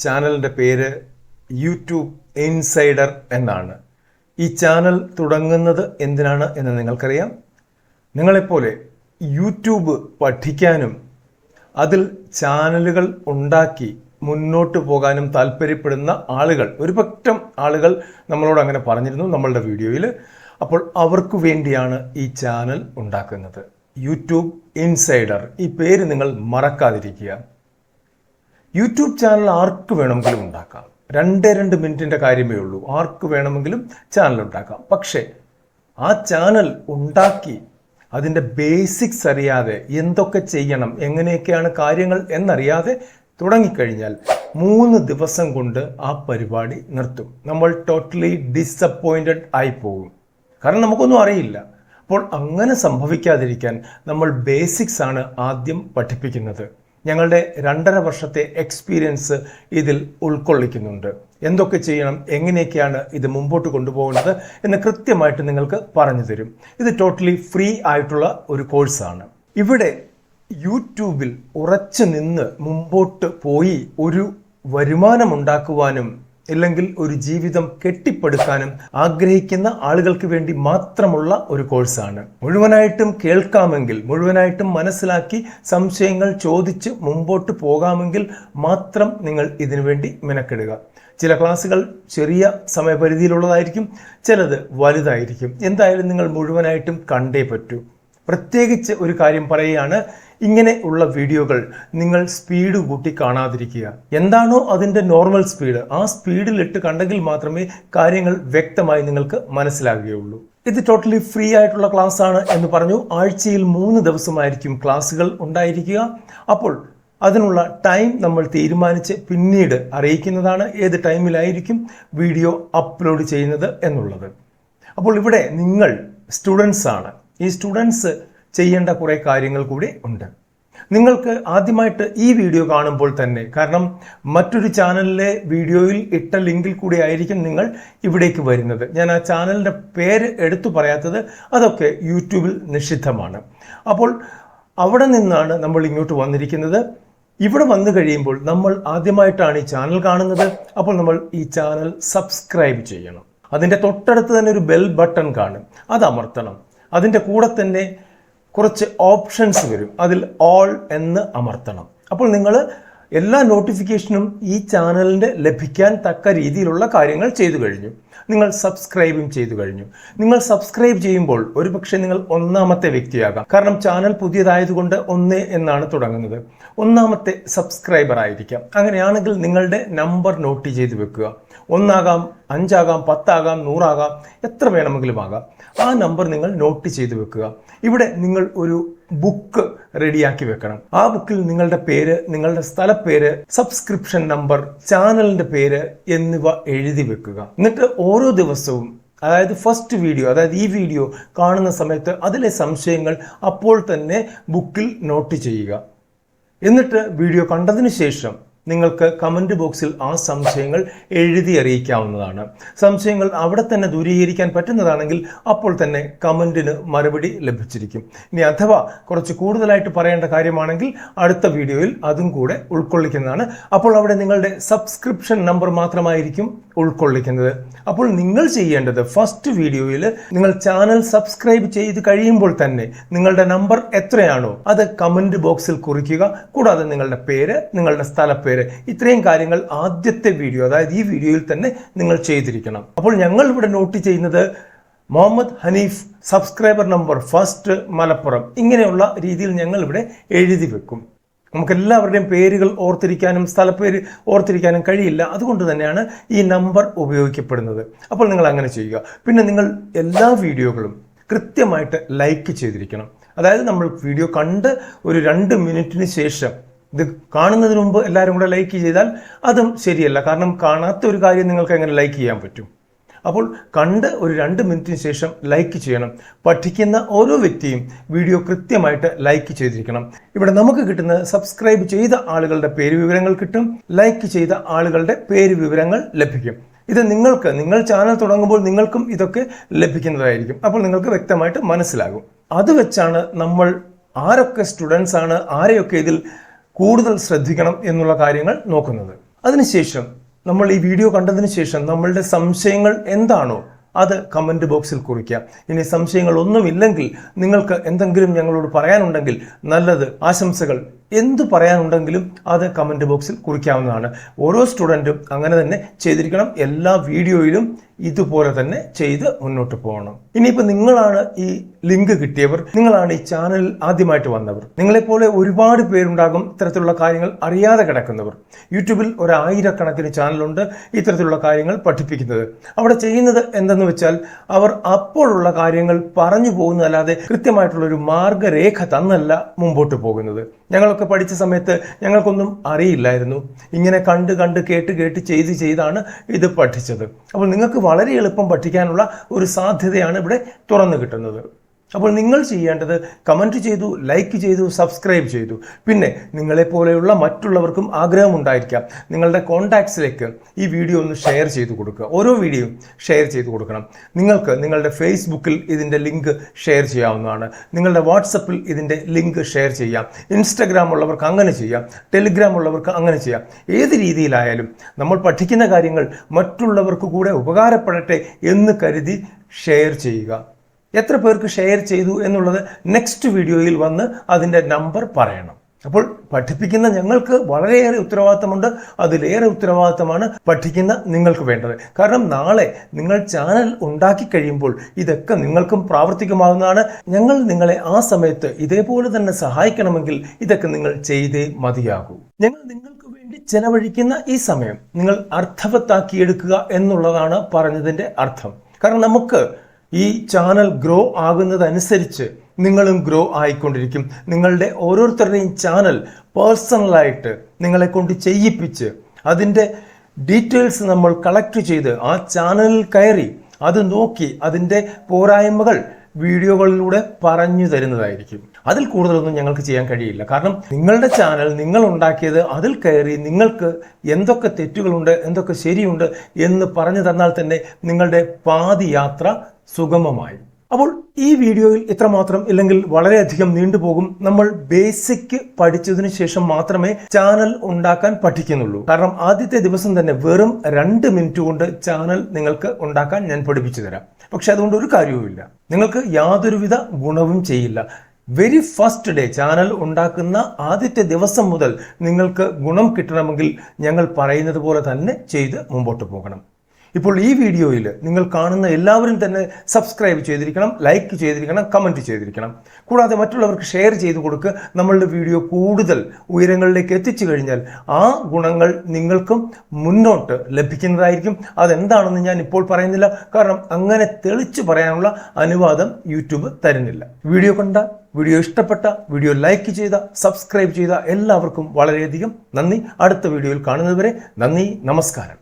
ചാനലിൻ്റെ പേര് YouTube insider എന്നാണ്. ഈ ചാനൽ തുടങ്ങുന്നത് എന്തിനാണ് എന്ന് നിങ്ങൾക്കറിയാം. നിങ്ങളെപ്പോലെ യൂട്യൂബ് പഠിക്കാനും അതിൽ ചാനലുകൾ ഉണ്ടാക്കി മുന്നോട്ട് പോകാനും താല്പര്യപ്പെടുന്ന ആളുകൾ, ഒരു പറ്റം ആളുകൾ നമ്മളോട് അങ്ങനെ പറഞ്ഞിരുന്നു നമ്മളുടെ വീഡിയോയിൽ. അപ്പോൾ അവർക്ക് വേണ്ടിയാണ് ഈ ചാനൽ ഉണ്ടാക്കുന്നത്. യൂട്യൂബ് ഇൻസൈഡർ, ഈ പേര് നിങ്ങൾ മറക്കാതിരിക്കുക. യൂട്യൂബ് ചാനൽ ആർക്ക് വേണമെങ്കിലും ഉണ്ടാക്കാം. 2 മിനിറ്റിൻ്റെ കാര്യമേ ഉള്ളൂ. ആർക്ക് വേണമെങ്കിലും ചാനൽ ഉണ്ടാക്കാം. പക്ഷേ ആ ചാനൽ ഉണ്ടാക്കി അതിൻ്റെ ബേസിക്സ് അറിയാതെ, എന്തൊക്കെ ചെയ്യണം, എങ്ങനെയൊക്കെയാണ് കാര്യങ്ങൾ എന്നറിയാതെ തുടങ്ങിക്കഴിഞ്ഞാൽ 3 ദിവസം കൊണ്ട് ആ പരിപാടി നിർത്തും. നമ്മൾ ടോട്ടലി ഡിസപ്പോയിൻറ്റഡ് ആയി പോകും. കാരണം നമുക്കൊന്നും അറിയില്ല. അപ്പോൾ അങ്ങനെ സംഭവിക്കാതിരിക്കാൻ നമ്മൾ ബേസിക്സ് ആണ് ആദ്യം പഠിപ്പിക്കുന്നത്. ഞങ്ങളുടെ 2.5 വർഷത്തെ എക്സ്പീരിയൻസ് ഇതിൽ ഉൾക്കൊള്ളിക്കുന്നുണ്ട്. എന്തൊക്കെ ചെയ്യണം, എങ്ങനെയൊക്കെയാണ് ഇത് മുമ്പോട്ട് കൊണ്ടുപോകുന്നത് എന്ന് കൃത്യമായിട്ട് നിങ്ങൾക്ക് പറഞ്ഞു തരും. ഇത് ടോട്ടലി ഫ്രീ ആയിട്ടുള്ള ഒരു കോഴ്സാണ്. ഇവിടെ യൂട്യൂബിൽ ഉറച്ചു നിന്ന് മുമ്പോട്ട് പോയി ഒരു വരുമാനമുണ്ടാക്കുവാനും ഇല്ലെങ്കിൽ ഒരു ജീവിതം കെട്ടിപ്പടുക്കാനും ആഗ്രഹിക്കുന്ന ആളുകൾക്ക് വേണ്ടി മാത്രമുള്ള ഒരു കോഴ്സാണ്. മുഴുവനായിട്ടും കേൾക്കാമെങ്കിൽ, മുഴുവനായിട്ടും മനസ്സിലാക്കി സംശയങ്ങൾ ചോദിച്ച് മുമ്പോട്ട് പോകാമെങ്കിൽ മാത്രം നിങ്ങൾ ഇതിനു വേണ്ടി മെനക്കെടുക. ചില ക്ലാസ്സുകൾ ചെറിയ സമയപരിധിയിലുള്ളതായിരിക്കും, ചിലത് വലുതായിരിക്കും. എന്തായാലും നിങ്ങൾ മുഴുവനായിട്ടും കണ്ടേ പറ്റൂ. പ്രത്യേകിച്ച് ഒരു കാര്യം പറയുകയാണ്, ഇങ്ങനെ ഉള്ള വീഡിയോകൾ നിങ്ങൾ സ്പീഡ് കൂട്ടി കാണാതിരിക്കുക. എന്താണോ അതിൻ്റെ നോർമൽ സ്പീഡ്, ആ സ്പീഡിലിട്ട് കണ്ടെങ്കിൽ മാത്രമേ കാര്യങ്ങൾ വ്യക്തമായി നിങ്ങൾക്ക് മനസ്സിലാകുകയുള്ളൂ. ഇത് ടോട്ടലി ഫ്രീ ആയിട്ടുള്ള ക്ലാസ് ആണ് എന്ന് പറഞ്ഞു. ആഴ്ചയിൽ 3 ദിവസമായിരിക്കും ക്ലാസ്സുകൾ ഉണ്ടായിരിക്കുക. അപ്പോൾ അതിനുള്ള ടൈം നമ്മൾ തീരുമാനിച്ച് പിന്നീട് അറിയിക്കുന്നതാണ്, ഏത് ടൈമിലായിരിക്കും വീഡിയോ അപ്ലോഡ് ചെയ്യുന്നത് എന്നുള്ളത്. അപ്പോൾ ഇവിടെ നിങ്ങൾ സ്റ്റുഡൻസ് ആണ്. ഈ സ്റ്റുഡൻസ് ചെയ്യേണ്ട കുറേ കാര്യങ്ങൾ കൂടി ഉണ്ട്. നിങ്ങൾക്ക് ആദ്യമായിട്ട് ഈ വീഡിയോ കാണുമ്പോൾ തന്നെ, കാരണം മറ്റൊരു ചാനലിലെ വീഡിയോയിൽ ഇട്ട ലിങ്കിൽ കൂടി ആയിരിക്കും നിങ്ങൾ ഇവിടേക്ക് വരുന്നത്. ഞാൻ ആ ചാനലിൻ്റെ പേര് എടുത്തു പറയാത്തത്, അതൊക്കെ യൂട്യൂബിൽ നിഷിദ്ധമാണ്. അപ്പോൾ അവിടെ നിന്നാണ് നമ്മൾ ഇങ്ങോട്ട് വന്നിരിക്കുന്നത്. ഇവിടെ വന്നു കഴിയുമ്പോൾ നമ്മൾ ആദ്യമായിട്ടാണ് ഈ ചാനൽ കാണുന്നത്. അപ്പോൾ നമ്മൾ ഈ ചാനൽ സബ്സ്ക്രൈബ് ചെയ്യണം. അതിൻ്റെ തൊട്ടടുത്ത് തന്നെ ഒരു ബെൽ ബട്ടൺ കാണും, അത് അമർത്തണം. അതിൻ്റെ കൂടെ തന്നെ കുറച്ച് ഓപ്ഷൻസ് വരും, അതിൽ ഓൾ എന്ന് അമർത്തണം. അപ്പോൾ നിങ്ങൾ എല്ലാ നോട്ടിഫിക്കേഷനും ഈ ചാനലിൻ്റെ ലഭിക്കാൻ തക്ക രീതിയിലുള്ള കാര്യങ്ങൾ ചെയ്തു കഴിഞ്ഞു. നിങ്ങൾ സബ്സ്ക്രൈബും ചെയ്തു കഴിഞ്ഞു. നിങ്ങൾ സബ്സ്ക്രൈബ് ചെയ്യുമ്പോൾ ഒരുപക്ഷെ നിങ്ങൾ 1ാമത്തെ വ്യക്തിയാകാം. കാരണം ചാനൽ പുതിയതായതുകൊണ്ട് 1 എന്നാണ് തുടങ്ങുന്നത്. 1ാമത്തെ സബ്സ്ക്രൈബർ ആയിരിക്കാം. അങ്ങനെയാണെങ്കിൽ നിങ്ങളുടെ നമ്പർ നോട്ട് ചെയ്ത് വെക്കുക. 1 ആകാം, 5 ആകാം, 10 ആകാം, 100 ആകാം, എത്ര വേണമെങ്കിലും ആകാം. ആ നമ്പർ നിങ്ങൾ നോട്ട് ചെയ്ത് വെക്കുക. ഇവിടെ നിങ്ങൾ ഒരു ബുക്ക് റെഡിയാക്കി വെക്കണം. ആ ബുക്കിൽ നിങ്ങളുടെ പേര്, നിങ്ങളുടെ സ്ഥലപ്പേര്, സബ്സ്ക്രിപ്ഷൻ നമ്പർ, ചാനലിന്റെ പേര് എന്നിവ എഴുതി വെക്കുക. എന്നിട്ട് ഓരോ ദിവസവും, അതായത് ഫസ്റ്റ് വീഡിയോ, അതായത് ഈ വീഡിയോ കാണുന്ന സമയത്ത് അതിലെ സംശയങ്ങൾ അപ്പോൾ തന്നെ ബുക്കിൽ നോട്ട് ചെയ്യുക. എന്നിട്ട് വീഡിയോ കണ്ടതിന് ശേഷം നിങ്ങൾക്ക് കമൻറ്റ് ബോക്സിൽ ആ സംശയങ്ങൾ എഴുതി അറിയിക്കാവുന്നതാണ്. സംശയങ്ങൾ അവിടെ തന്നെ ദൂരീകരിക്കാൻ പറ്റുന്നതാണെങ്കിൽ അപ്പോൾ തന്നെ കമൻറ്റിന് മറുപടി ലഭിച്ചിരിക്കും. ഇനി അഥവാ കുറച്ച് കൂടുതലായിട്ട് പറയേണ്ട കാര്യമാണെങ്കിൽ അടുത്ത വീഡിയോയിൽ അതും കൂടെ ഉൾക്കൊള്ളിക്കുന്നതാണ്. അപ്പോൾ അവിടെ നിങ്ങളുടെ സബ്സ്ക്രിപ്ഷൻ നമ്പർ മാത്രമായിരിക്കും ഉൾക്കൊള്ളിക്കുന്നത്. അപ്പോൾ നിങ്ങൾ ചെയ്യേണ്ടത്, ഫസ്റ്റ് വീഡിയോയിൽ നിങ്ങൾ ചാനൽ സബ്സ്ക്രൈബ് ചെയ്ത് കഴിയുമ്പോൾ തന്നെ നിങ്ങളുടെ നമ്പർ എത്രയാണോ അത് കമൻറ്റ് ബോക്സിൽ കുറിക്കുക. കൂടാതെ നിങ്ങളുടെ പേര്, നിങ്ങളുടെ സ്ഥലപ്പേര്, ഇത്രയും കാര്യങ്ങൾ ആദ്യത്തെ വീഡിയോ, അതായത് ഈ വീഡിയോയിൽ തന്നെ നിങ്ങൾ ചെയ്തിരിക്കണം. അപ്പോൾ ഞങ്ങൾ ഇവിടെ നോട്ട് ചെയ്യുന്നത് Muhammad Haneef, subscriber number first, Malappuram, ഇങ്ങനെയുള്ള രീതിയിൽ ഞങ്ങൾ ഇവിടെ എഴുതി വെക്കും. നമുക്കെല്ലാവരുടെയും പേരുകൾ ഓർത്തിരിക്കാനും സ്ഥലപ്പേര് ഓർത്തിരിക്കാനും കഴിയില്ല. അതുകൊണ്ട് തന്നെയാണ് ഈ നമ്പർ ഉപയോഗിക്കപ്പെടുന്നത്. അപ്പോൾ നിങ്ങൾ അങ്ങനെ ചെയ്യുക. പിന്നെ നിങ്ങൾ എല്ലാ വീഡിയോകളും കൃത്യമായിട്ട് ലൈക്ക് ചെയ്തിരിക്കണം. അതായത് നമ്മൾ വീഡിയോ കണ്ട് ഒരു 2 മിനിറ്റിന് ശേഷം, ഇത് കാണുന്നതിന് മുമ്പ് എല്ലാവരും കൂടെ ലൈക്ക് ചെയ്താൽ അതും ശരിയല്ല. കാരണം കാണാത്ത ഒരു കാര്യം നിങ്ങൾക്ക് എങ്ങനെ ലൈക്ക് ചെയ്യാൻ പറ്റും? അപ്പോൾ കണ്ട് ഒരു 2 മിനിറ്റിന് ശേഷം ലൈക്ക് ചെയ്യണം. പഠിക്കുന്ന ഓരോ വ്യക്തിയും വീഡിയോ കൃത്യമായിട്ട് ലൈക്ക് ചെയ്തിരിക്കണം. ഇവിടെ നമുക്ക് കിട്ടുന്ന സബ്സ്ക്രൈബ് ചെയ്ത ആളുകളുടെ പേര് വിവരങ്ങൾ കിട്ടും, ലൈക്ക് ചെയ്ത ആളുകളുടെ പേര് വിവരങ്ങൾ ലഭിക്കും. ഇത് നിങ്ങൾ ചാനൽ തുടങ്ങുമ്പോൾ നിങ്ങൾക്കും ഇതൊക്കെ ലഭിക്കുന്നതായിരിക്കും. അപ്പോൾ നിങ്ങൾക്ക് വ്യക്തമായിട്ട് മനസ്സിലാകും. അത് വെച്ചാണ് നമ്മൾ ആരൊക്കെ സ്റ്റുഡൻസ് ആണ്, ആരെയൊക്കെ ഇതിൽ കൂടുതൽ ശ്രദ്ധിക്കണം എന്നുള്ള കാര്യങ്ങൾ നോക്കുന്നത്. അതിനുശേഷം നമ്മൾ ഈ വീഡിയോ കണ്ടതിന് ശേഷം നമ്മളുടെ സംശയങ്ങൾ എന്താണോ അത് കമൻറ്റ് ബോക്സിൽ കുറിക്കാം. ഇനി സംശയങ്ങൾ ഒന്നുമില്ലെങ്കിൽ നിങ്ങൾക്ക് എന്തെങ്കിലും ഞങ്ങളോട് പറയാനുണ്ടെങ്കിൽ നല്ലത്, ആശംസകൾ, എന്തു പറയാനുണ്ടെങ്കിലും അത് കമൻറ്റ് ബോക്സിൽ കുറിക്കാവുന്നതാണ്. ഓരോ സ്റ്റുഡൻറ്റും അങ്ങനെ തന്നെ ചെയ്തിരിക്കണം. എല്ലാ വീഡിയോയിലും ഇതുപോലെ തന്നെ ചെയ്ത് മുന്നോട്ട് പോകണം. ഇനിയിപ്പോൾ നിങ്ങളാണ് ഈ ലിങ്ക് കിട്ടിയവർ, നിങ്ങളാണ് ഈ ചാനലിൽ ആദ്യമായിട്ട് വന്നവർ, നിങ്ങളെപ്പോലെ ഒരുപാട് പേരുണ്ടാകും ഇത്തരത്തിലുള്ള കാര്യങ്ങൾ അറിയാതെ കിടക്കുന്നവർ. യൂട്യൂബിൽ 1000കണക്കിന് ചാനലുണ്ട് ഇത്തരത്തിലുള്ള കാര്യങ്ങൾ പഠിപ്പിക്കുന്നത്. അവിടെ ചെയ്യുന്നത് എന്തെന്ന് വെച്ചാൽ അവർ അപ്പോഴുള്ള കാര്യങ്ങൾ പറഞ്ഞു പോകുന്നതല്ലാതെ കൃത്യമായിട്ടുള്ളൊരു മാർഗരേഖ തന്നല്ല മുമ്പോട്ട് പോകുന്നത്. ഞങ്ങളൊക്കെ പഠിച്ച സമയത്ത് ഞങ്ങൾക്കൊന്നും അറിയില്ലായിരുന്നു. ഇങ്ങനെ കണ്ട് കേട്ട് ചെയ്താണ് ഇത് പഠിച്ചത്. അപ്പോൾ നിങ്ങൾക്ക് വളരെ എളുപ്പം പഠിക്കാനുള്ള ഒരു സാധ്യതയാണ് ഇവിടെ തുറന്നു കിട്ടുന്നത്. അപ്പോൾ നിങ്ങൾ ചെയ്യേണ്ടത് കമൻറ്റ് ചെയ്തു, ലൈക്ക് ചെയ്തു, സബ്സ്ക്രൈബ് ചെയ്തു. പിന്നെ നിങ്ങളെപ്പോലെയുള്ള മറ്റുള്ളവർക്കും ആഗ്രഹമുണ്ടായിരിക്കാം. നിങ്ങളുടെ കോൺടാക്ട്സിലേക്ക് ഈ വീഡിയോ ഒന്ന് ഷെയർ ചെയ്ത് കൊടുക്കുക. ഓരോ വീഡിയോയും ഷെയർ ചെയ്ത് കൊടുക്കണം. നിങ്ങൾക്ക് നിങ്ങളുടെ ഫേസ്ബുക്കിൽ ഇതിൻ്റെ ലിങ്ക് ഷെയർ ചെയ്യാവുന്നതാണ്. നിങ്ങളുടെ വാട്സപ്പിൽ ഇതിൻ്റെ ലിങ്ക് ഷെയർ ചെയ്യാം. ഇൻസ്റ്റഗ്രാം ഉള്ളവർക്ക് അങ്ങനെ ചെയ്യാം. ടെലിഗ്രാം ഉള്ളവർക്ക് അങ്ങനെ ചെയ്യാം. ഏത് രീതിയിലായാലും നമ്മൾ പഠിക്കുന്ന കാര്യങ്ങൾ മറ്റുള്ളവർക്ക് കൂടെ ഉപകാരപ്പെടട്ടെ എന്ന് കരുതി ഷെയർ ചെയ്യുക. എത്ര പേർക്ക് ഷെയർ ചെയ്തു എന്നുള്ളത് നെക്സ്റ്റ് വീഡിയോയിൽ വന്ന് അതിൻ്റെ നമ്പർ പറയണം. അപ്പോൾ പഠിപ്പിക്കുന്ന ഞങ്ങൾക്ക് വളരെയേറെ ഉത്തരവാദിത്തമുണ്ട്. അതിലേറെ ഉത്തരവാദിത്തമാണ് പഠിക്കുന്ന നിങ്ങൾക്ക് വേണ്ടത്. കാരണം നാളെ നിങ്ങൾ ചാനൽ ഉണ്ടാക്കി കഴിയുമ്പോൾ ഇതൊക്കെ നിങ്ങൾക്കും പ്രാവർത്തികമാകുന്നതാണ്. ഞങ്ങൾ നിങ്ങളെ ആ സമയത്ത് ഇതേപോലെ തന്നെ സഹായിക്കണമെങ്കിൽ ഇതൊക്കെ നിങ്ങൾ ചെയ്തേ മതിയാകൂ. ഞങ്ങൾ നിങ്ങൾക്ക് വേണ്ടി ചെലവഴിക്കുന്ന ഈ സമയം നിങ്ങൾ അർത്ഥവത്താക്കിയെടുക്കുക എന്നുള്ളതാണ് പറഞ്ഞതിൻ്റെ അർത്ഥം. കാരണം നമുക്ക് ഈ ചാനൽ ഗ്രോ ആകുന്നതനുസരിച്ച് നിങ്ങളും ഗ്രോ ആയിക്കൊണ്ടിരിക്കും. നിങ്ങളുടെ ഓരോരുത്തരുടെയും ചാനൽ പേഴ്സണലായിട്ട് നിങ്ങളെ കൊണ്ട് ചെയ്യിപ്പിച്ച് അതിൻ്റെ ഡീറ്റെയിൽസ് നമ്മൾ കളക്ട് ചെയ്ത് ആ ചാനലിൽ കയറി അത് നോക്കി അതിൻ്റെ പോരായ്മകൾ വീഡിയോകളിലൂടെ പറഞ്ഞു തരുന്നതായിരിക്കും. അതിൽ കൂടുതലൊന്നും ഞങ്ങൾക്ക് ചെയ്യാൻ കഴിയില്ല. കാരണം നിങ്ങളുടെ ചാനൽ നിങ്ങൾ ഉണ്ടാക്കിയത്, അതിൽ കയറി നിങ്ങൾക്ക് എന്തൊക്കെ തെറ്റുകളുണ്ട്, എന്തൊക്കെ ശരിയുണ്ട് എന്ന് പറഞ്ഞു തന്നാൽ തന്നെ നിങ്ങളുടെ പാതി യാത്ര സുഗമമായി. അപ്പോൾ ഈ വീഡിയോയിൽ ഇത്രമാത്രം, ഇല്ലെങ്കിൽ വളരെയധികം നീണ്ടുപോകും. നമ്മൾ ബേസിക് പഠിച്ചതിന് ശേഷം മാത്രമേ ചാനൽ ഉണ്ടാക്കാൻ പഠിക്കുന്നുള്ളൂ. കാരണം ആദ്യത്തെ ദിവസം തന്നെ വെറും 2 മിനിറ്റ് കൊണ്ട് ചാനൽ നിങ്ങൾക്ക് ഉണ്ടാക്കാൻ ഞാൻ പഠിപ്പിച്ചു തരാം. പക്ഷെ അതുകൊണ്ട് ഒരു കാര്യവുമില്ല, നിങ്ങൾക്ക് യാതൊരുവിധ ഗുണവും ചെയ്യില്ല. വെരി ഫസ്റ്റ് ഡേ ചാനൽ ഉണ്ടാക്കുന്ന ആദ്യത്തെ ദിവസം മുതൽ നിങ്ങൾക്ക് ഗുണം കിട്ടണമെങ്കിൽ ഞങ്ങൾ പറയുന്നത് പോലെ തന്നെ ചെയ്ത് മുമ്പോട്ട് പോകണം. ഇപ്പോൾ ഈ വീഡിയോയിൽ നിങ്ങൾ കാണുന്ന എല്ലാവരും തന്നെ സബ്സ്ക്രൈബ് ചെയ്തിരിക്കണം, ലൈക്ക് ചെയ്തിരിക്കണം, കമൻറ്റ് ചെയ്തിരിക്കണം. കൂടാതെ മറ്റുള്ളവർക്ക് ഷെയർ ചെയ്ത് കൊടുക്കുക. നമ്മളുടെ വീഡിയോ കൂടുതൽ ഉയരങ്ങളിലേക്ക് എത്തിച്ചു കഴിഞ്ഞാൽ ആ ഗുണങ്ങൾ നിങ്ങൾക്കും മുന്നോട്ട് ലഭിക്കുന്നതായിരിക്കും. അതെന്താണെന്ന് ഞാൻ ഇപ്പോൾ പറയുന്നില്ല. കാരണം അങ്ങനെ തെളിച്ചു പറയാനുള്ള അനുവാദം യൂട്യൂബ് തരുന്നില്ല. വീഡിയോ ഇഷ്ടപ്പെട്ട, വീഡിയോ ലൈക്ക് ചെയ്ത, സബ്സ്ക്രൈബ് ചെയ്ത എല്ലാവർക്കും വളരെയധികം നന്ദി. അടുത്ത വീഡിയോയിൽ കാണുന്നതുവരെ നന്ദി, നമസ്കാരം.